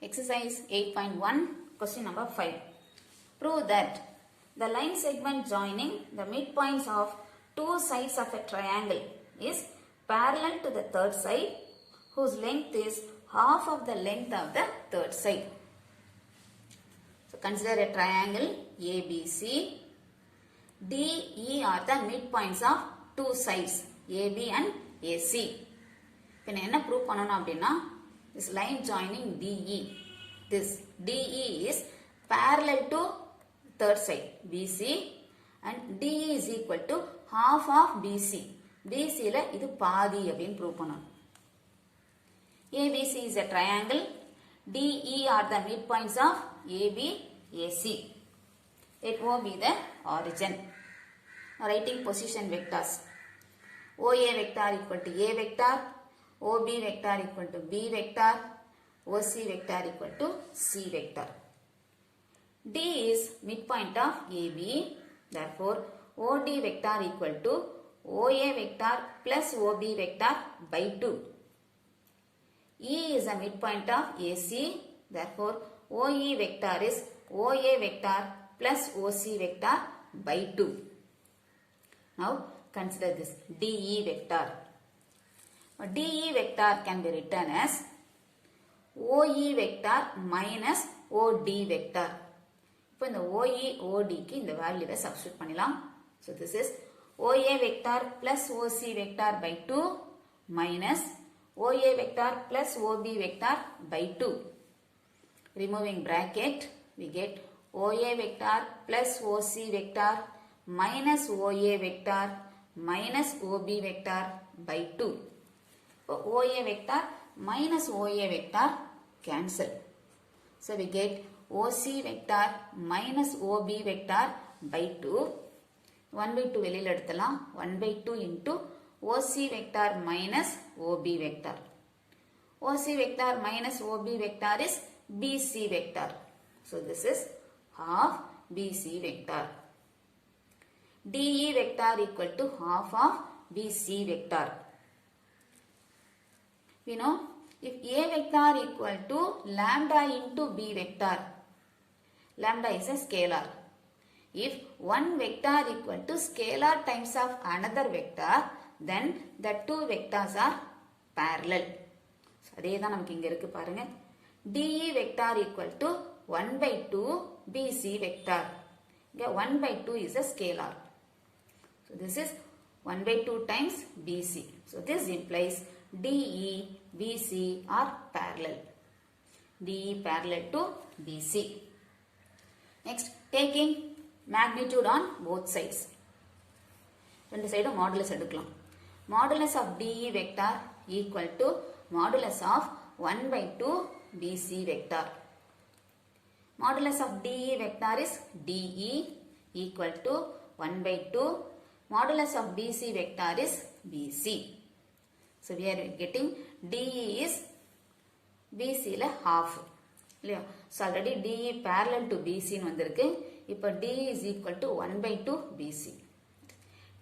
Exercise 8.1, question number 5. Prove that the line segment joining the midpoints of two sides of a triangle is parallel to the third side, whose length is half of the length of the third side. So consider a triangle ABC. DE are the midpoints of two sides AB and AC. இப்போ என்ன prove பண்ணணும் அப்படின்னா this line joining DE, this DE is parallel to third side BC and DE is equal to half of BC. BC ல இது பாதி அப்படின்னு prove பண்ணணும். ABC is a triangle. DE are the midpoints of AB, AC. Let O be the origin. Now writing position vectors. OA vector equal to A vector. OB vector equal to B vector. OC vector equal to C vector. D is midpoint of AB. Therefore, OD vector equal to OA vector plus OB vector by 2. E is a midpoint of AC. Therefore, OE vector is OA vector plus OC vector by 2. Now, consider this DE vector. DE vector can be written as OE vector minus OD vector. இப்போ இந்த OE, OD க்கு இந்த வேல்யூவை substitute பண்ணலாம். So, this is OA vector plus OC vector by 2 minus OA vector plus OB vector by 2. Removing bracket, we get OA vector plus OC vector minus OA vector minus OB vector by 2. OA vector minus OA vector cancel. So we get OC vector minus OB vector by 2. 1 by 2 வெளியில் எடுத்தலாம். 1 by 2 into OC vector minus OB vector. OC vector minus OB vector is BC vector. So this is half BC vector. DE vector equal to half of BC vector. We know if A vector equal to lambda into B vector, lambda is a scalar. If one vector equal to scalar times of another vector, then the two vectors are parallel. So, அதே தான் நமக்கு இங்க இருக்கு பாருங்க. DE vector equal to 1 by 2 BC vector. இங்க 1 by 2 is a scalar. So, this is 1 by 2 times BC. So, this implies DE, BC are parallel. DE parallel to BC. Next, taking magnitude on both sides. ரெண்டு சைடும் modulus எடுக்கலாம். Modulus of DE vector equal to modulus of 1 by 2 BC vector. Modulus of DE vector is DE equal to 1 by 2. Modulus of BC vector is BC. So, we are getting DE is BC ல half. இல்லையா? So, already DE parallel to BC ன்னு வந்திருக்கு. இப்போ DE is equal to 1 by 2 BC.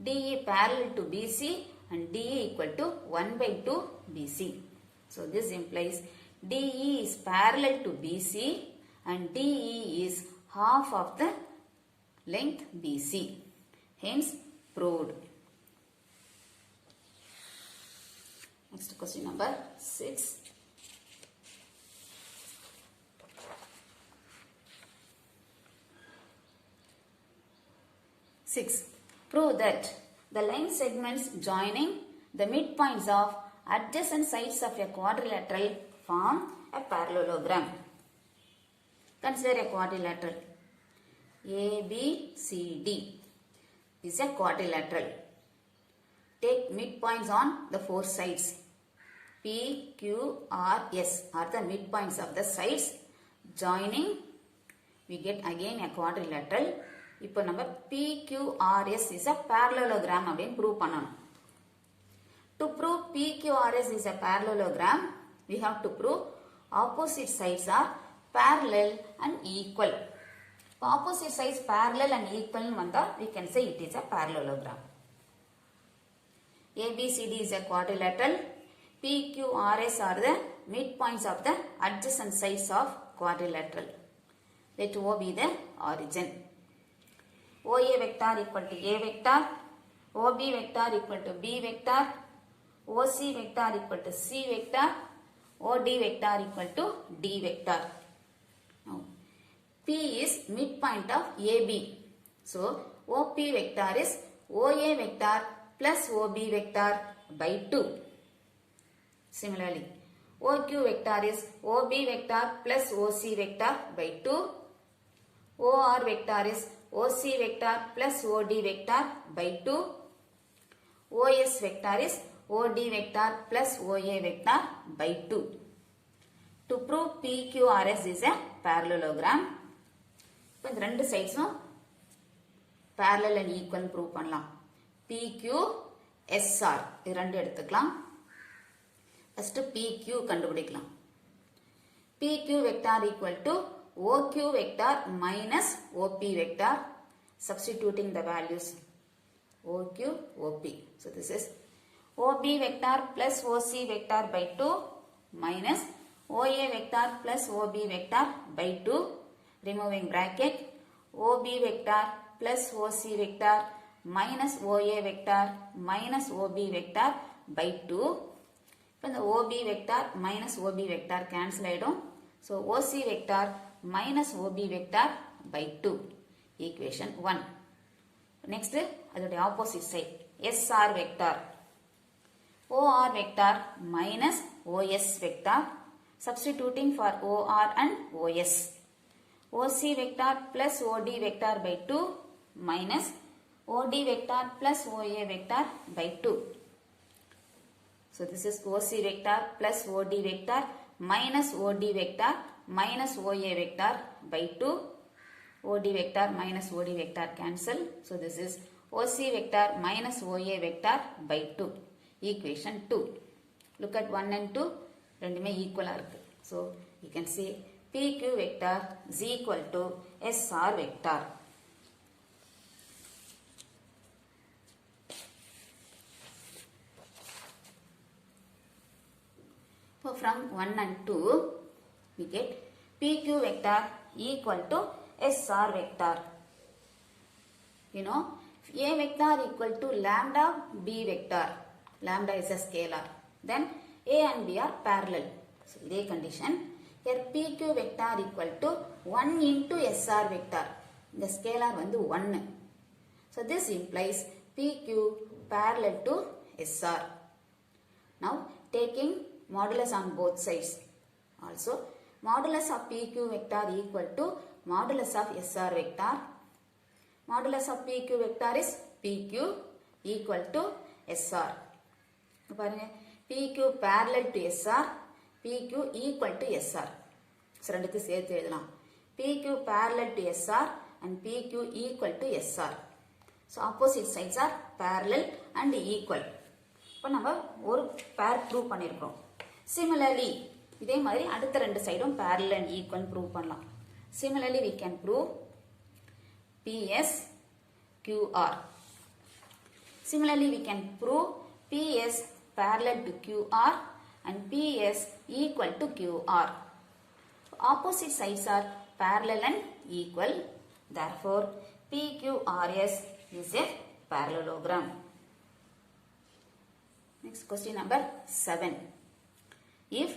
DE parallel to BC and DE equal to 1 by 2 BC. So, this implies DE is parallel to BC and DE is half of the length BC. Hence, proved. Next question number 6. Prove that the line segments joining the midpoints of adjacent sides of a quadrilateral form a parallelogram. Consider a quadrilateral. ABCD is a quadrilateral. Take midpoints on the four sides. P, Q, R, S are the midpoints of the sides. Joining, we get again a quadrilateral. இப்போ நம்ம PQRS is a parallelogram அப்படின்னு prove பண்ணணும். To prove PQRS is a parallelogram, we have to prove opposite sides are parallel and equal. Opposite sides parallel and equal வந்தா we can say it is a parallelogram. ABCD is a quadrilateral. PQRS are the midpoints of the adjacent sides of quadrilateral. Let O be the origin. OA vector equal to A vector, OB vector equal to B vector, OC vector equal to C vector, OD vector equal to D vector. Now, P is midpoint of AB. So, OP vector is OA vector plus OB vector by 2. Similarly, OQ vector is OB vector plus OC vector by 2. OR vector is OC vector plus OD vector by 2. OS vector is OD vector plus OA vector by 2. To prove PQRS is a parallelogram. இப்போ இந்த ரெண்டு சைட்ஸும் parallel and equal prove பண்ணலாம். PQSR இது ரெண்டு எடுத்துக்கலாம். First PQ கண்டுபிடிக்கலாம். PQ vector equal to OQ vector minus OP vector. Substituting the values. OQ, OP. So this is OB vector plus OC vector by 2 minus OA vector plus OB vector by 2. Removing bracket. OB vector plus OC vector minus OA vector minus OB vector by 2. இப்போ இந்த OB vector minus OB vector cancel ஆயிடும். So OC vector minus OB vector by 2. Equation 1. Next, அதோட opposite side. SR vector. OR vector minus OS vector. Substituting for OR and OS. OC vector plus OD vector by 2 minus OD vector plus OA vector by 2. So this is OC vector plus OD vector minus OD vector minus OA vector by 2. OD vector minus OD vector cancel. So this is OC vector minus OA vector by 2. Equation 2. Look at 1 and 2. ரெண்டுமே equal இருக்கு. So you can say PQ vector is equal to SR vector. So from 1 and 2 we get PQ vector equal to SR vector. You know, A vector equal to lambda B vector. Lambda is a scalar. Then A and B are parallel. So, this condition. Here PQ vector equal to 1 into SR vector. The scalar vandu 1. So, this implies PQ parallel to SR. Now, taking modulus on both sides. Also, modulus of PQ vector equal to modulus of SR vector. Modulus of PQ vector is PQ equal to SR. PQ parallel to SR, PQ equal to SR. So, ரெண்டுக்கு சேர்த்து எழுதலாம். PQ parallel to SR and PQ equal to SR. So, opposite sides are parallel and equal. இப்போ நம்ம ஒரு pair prove பண்ணிருக்கோம். Similarly, இதே மாதிரி அடுத்த ரெண்டு சைடும் parallel and equal prove பண்ணலாம். Similarly, we can prove PS, QR. Similarly, we can prove PS parallel to QR and PS equal to QR. Opposite sides are parallel and equal. Therefore, PQRS is a parallelogram. Next question number 7. If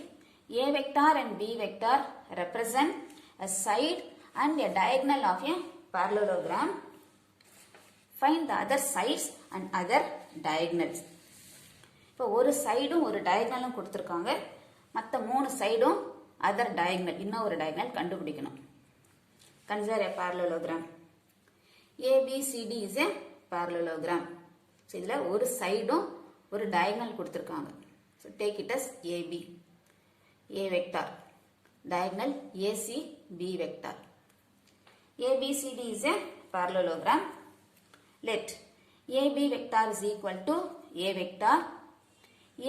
A vector and B vector represent a side and a diagonal of a parallelogram, find the other sides and other diagonals. இப்போ ஒரு சைடும் ஒரு டயகனலும் கொடுத்துருக்காங்க, மற்ற 3 சைடும் other diagonal, இன்னும் ஒரு diagonal கண்டுபிடிக்கணும். Consider a parallelogram. ABCD is a parallelogram. So இதில் ஒரு சைடும் ஒரு டயகனல் கொடுத்துருக்காங்க. So take it as AB. A vector. Diagonal AC B vector. ABCD is a parallelogram. Let AB vector is equal to A vector.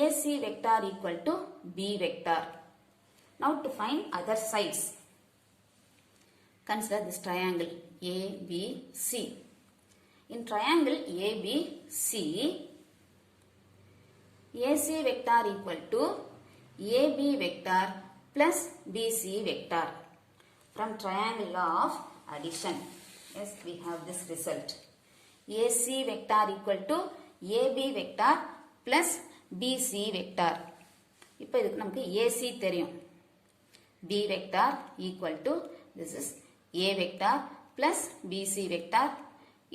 AC vector equal to B vector. Now to find other sides. Consider this triangle ABC. In triangle ABC, AC vector equal to AB vector plus BC vector from triangle of addition. Yes, we have this result. AC vector equal to AB vector plus BC vector. இப்போ இதுக்கு நமக்கு AC தெரியும். B vector equal to this is A vector plus BC vector.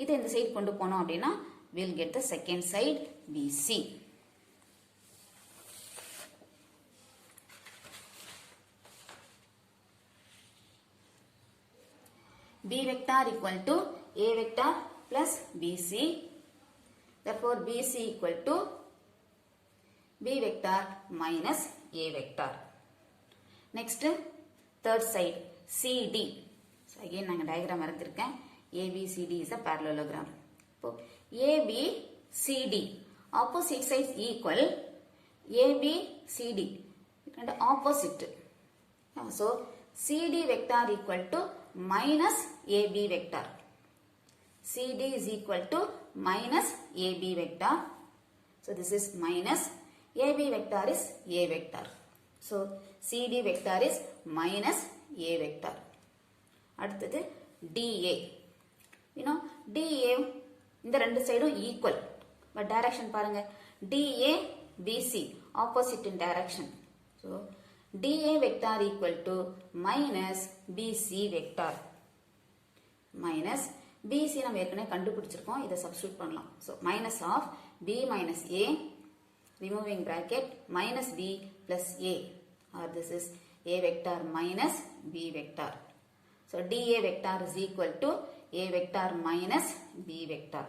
இதை இந்த side கொண்டு போனோம் அப்படின்னா we'll get the second side BC. B vector equal to A vector plus BC. Therefore, BC equal to B vector minus A vector. Next, third side CD. So, again, I diagram ABCD is a parallelogram. So, ABCD opposite sides equal ABCD and opposite. So, CD vector equal to minus AB vector. CD is equal to minus AB vector. So, this is minus AB vector is A vector. So, CD vector is minus A vector. அடுத்தது DA. You know, DA இந்த ரெண்டு சைடும் equal. But direction பாருங்க. DA, BC opposite in direction. So, DA vector equal to minus BC vector. Minus BC நம்ம ஏற்கனவே கண்டுபிடிச்சிருக்கோம். இதை substitute பண்ணலாம். So, minus of B minus A, removing bracket, minus B plus A. Or this is A vector minus B vector. So, DA vector is equal to A vector minus B vector.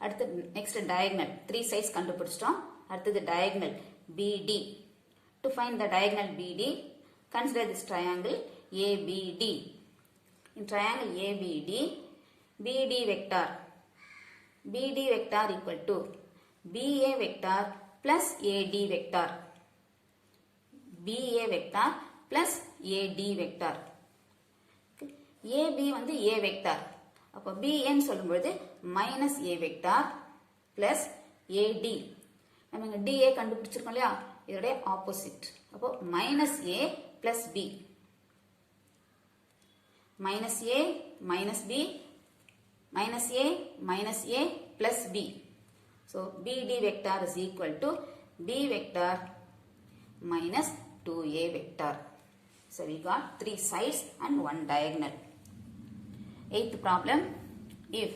அடுத்து next diagonal. 3 sides கண்டுபிடிச்சிட்டோம். அடுத்தது diagonal BD. To find the diagonal BD, consider this triangle ABD. In triangle ABD, BD vector equal to BA vector plus AD vector. BA vector plus AD vector. AB வந்து A vector. அப்போ BN சொல்லும்போது minus A vector plus AD. நம்ம இங்க DA கண்டுபிடிச்சிருக்கோம் இல்லையா? இதோடைய opposite. அப்போ minus A plus B. Minus A minus B minus A minus A plus B. So, BD vector is equal to B vector minus 2A vector. So, we got 3 sides and 1 diagonal. 8th problem. If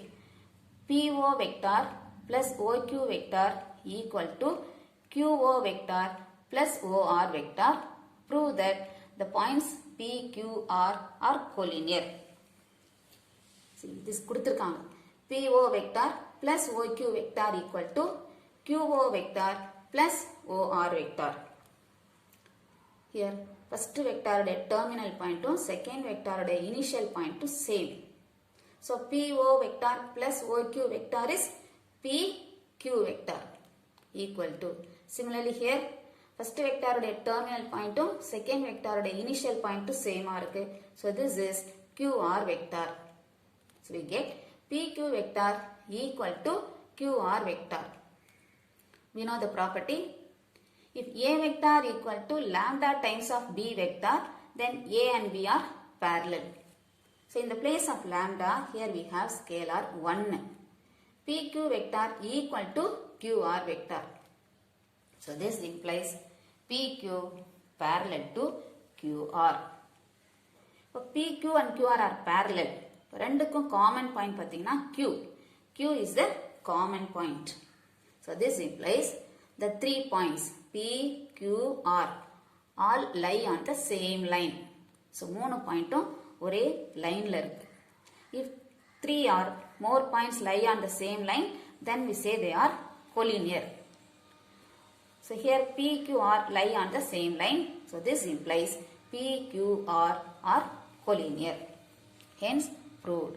PO vector plus OQ vector equal to QO vector plus OR vector, prove that the points PQR are collinear. See, this கொடுத்திருக்காங்க. PO vector plus OQ vector equal to QO vector plus OR vector. Here, first vector terminal point to second vector initial point to same. So, PO vector plus OQ vector is PQ vector equal to. Similarly, here, first vector terminal point to second vector initial point to same arc. So, this is QR vector. So, we get PQ vector equal to QR vector. We know the property. If A vector equal to lambda times of B vector, then A and B are parallel. So, in the place of lambda, here we have scalar 1. PQ vector equal to QR vector. So, this implies PQ parallel to QR. So, PQ and QR are parallel. ரெண்டுக்கும் common point பார்த்தீங்கன்னா Q. Q is the common point. So, this implies the 3 points P, Q, R all lie on the same line. So, 3 pointum ஒரே லைன்ல இருக்கு. If 3 or more points lie on the same line, then we say they are collinear. So, here P, Q, R lie on the same line. So, this implies P, Q, R are collinear. Hence, proved.